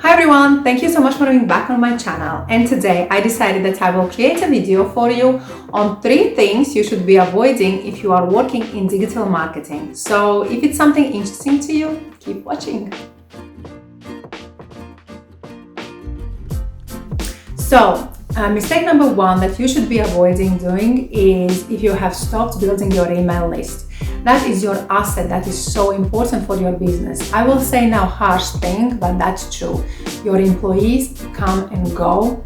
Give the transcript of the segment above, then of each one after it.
Hi everyone, thank you so much for being back on my channel, and today I decided that I will create a video for you on 3 things you should be avoiding if you are working in digital marketing. So if it's something interesting to you, keep watching. So mistake number 1 that you should be avoiding doing is if you have stopped building your email list. That is your asset that is so important for your business. I will say now harsh thing, but that's true. Your employees come and go.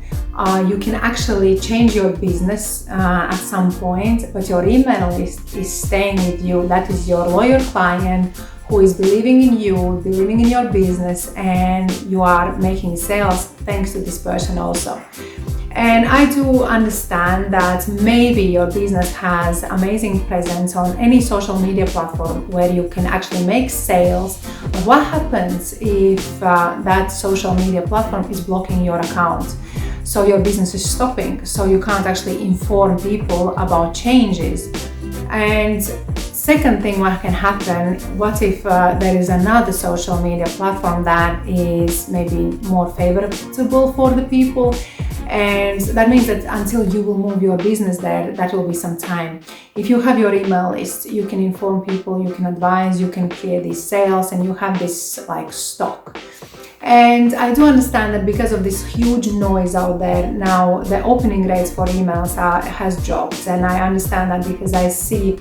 You can actually change your business at some point, but your email list is staying with you. That is your loyal client who is believing in you, believing in your business, and you are making sales thanks to this person also. And I do understand that maybe your business has amazing presence on any social media platform where you can actually make sales. But what happens if that social media platform is blocking your account? So your business is stopping, so you can't actually inform people about changes. And second thing what can happen, what if there is another social media platform that is maybe more favorable for the people? And that means that until you will move your business there, that will be some time. If you have your email list, you can inform people, you can advise, you can create these sales, and you have this like stock. And I do understand that because of this huge noise out there now, the opening rates for emails has dropped, and I understand that because I see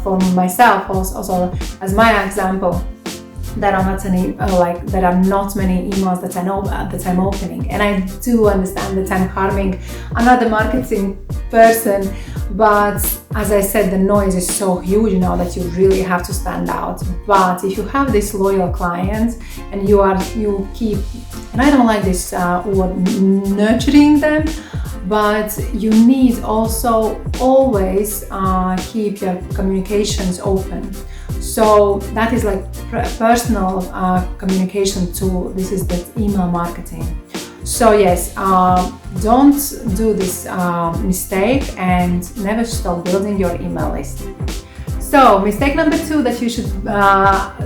for myself also as my example. There are not many emails that I'm opening, and I do understand that I'm harming another marketing person. But as I said, the noise is so huge now that you really have to stand out. But if you have this loyal client and you keep, and I don't like this word nurturing them, but you need also always keep your communications open. So that is like personal communication tool. This is the email marketing. So yes, don't do this mistake and never stop building your email list. So mistake number 2 that you should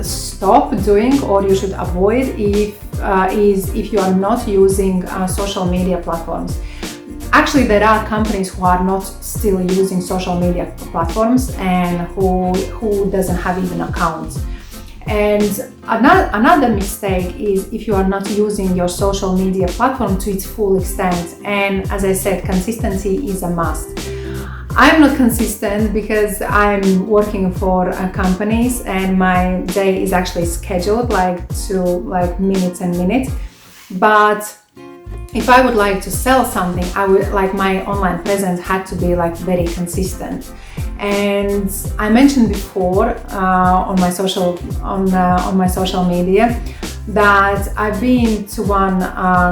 stop doing or you should avoid is if you are not using social media platforms. Actually, there are companies who are not still using social media platforms and who doesn't have even accounts. And another mistake is if you are not using your social media platform to its full extent. And as I said, consistency is a must. I'm not consistent because I'm working for companies and my day is actually scheduled to minutes and minutes. But if I would like to sell something, I would my online presence had to be very consistent. And I mentioned before on my social media that I've been to one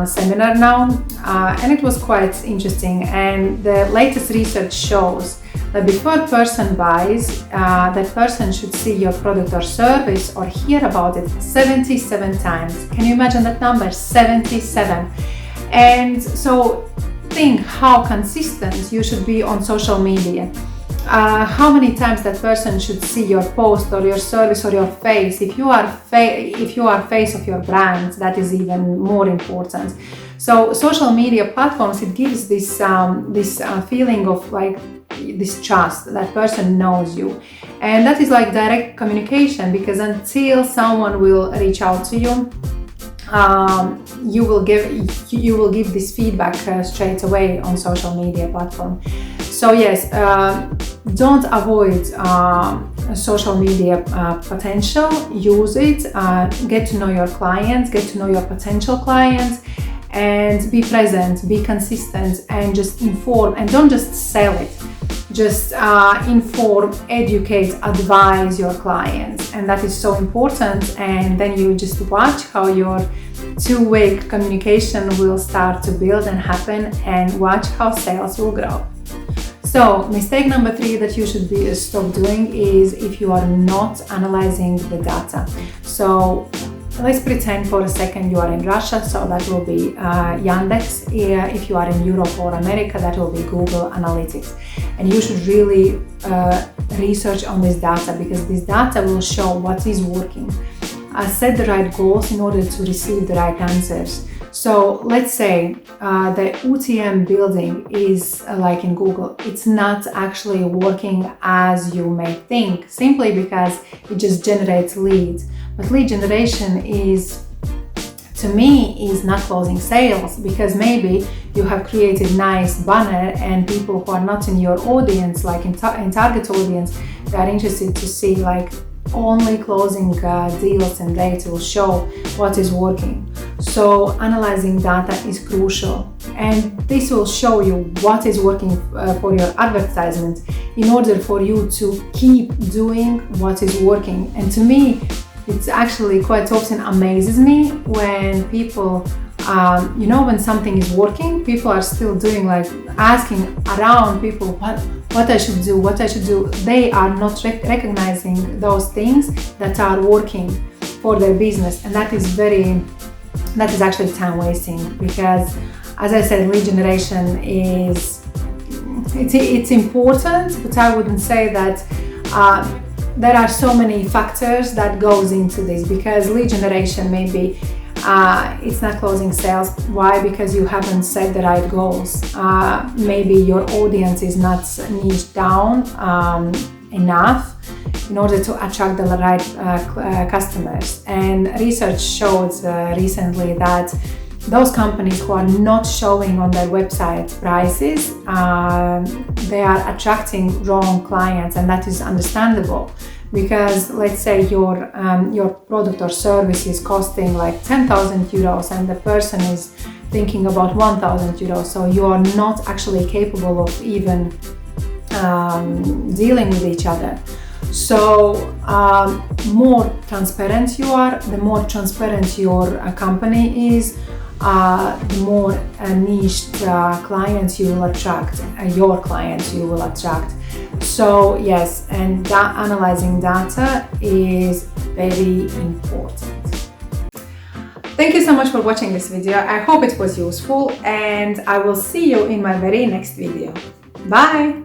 seminar now, and it was quite interesting. And the latest research shows that before a person buys, that person should see your product or service or hear about it 77 times. Can you imagine that number? 77. And so think how consistent you should be on social media. How many times that person should see your post or your service or your face. If you are face of your brand, that is even more important. So social media platforms, it gives this feeling of this trust, that person knows you, and that is direct communication, because until someone will reach out to you, you will give this feedback straight away on social media platform. So yes, don't avoid social media potential. Use it. Get to know your clients. Get to know your potential clients, and be present. Be consistent, and just inform. And don't just sell it. Just inform, educate, advise your clients, and that is so important. And then you just watch how your two-way communication will start to build and happen, and watch how sales will grow. So mistake number 3 that you should stop doing is if you are not analyzing the data. So let's pretend for a second you are in Russia, so that will be Yandex. If you are in Europe or America, that will be Google Analytics. And you should really research on this data, because this data will show what is working. set the right goals in order to receive the right answers. So let's say the UTM building is like in Google, it's not actually working as you may think, simply because it just generates leads. But lead generation is, to me, is not closing sales, because maybe you have created nice banner and people who are not in your audience, like in target audience, they are interested to see like only closing deals, and rates will show what is working. So analyzing data is crucial, and this will show you what is working for your advertisement in order for you to keep doing what is working. And to me, it's actually quite often amazes me when people, when something is working, people are still doing, like asking around people what I should do. They are not recognizing those things that are working for their business, and that is actually time wasting, because, as I said, lead generation it's important, but I wouldn't say that there are so many factors that goes into this, because lead generation maybe it's not closing sales. Why? Because you haven't set the right goals. Maybe your audience is not niched down enough in order to attract the right customers. And research showed recently that those companies who are not showing on their website prices, they are attracting wrong clients, and that is understandable. Because let's say your product or service is costing like 10,000 euros and the person is thinking about 1,000 euros, so you are not actually capable of even dealing with each other. So more transparent you are, the more transparent your company is, the more niched clients you will attract, your clients you will attract. So yes, and analyzing data is very important. Thank you so much for watching this video. I hope it was useful, and I will see you in my very next video. Bye!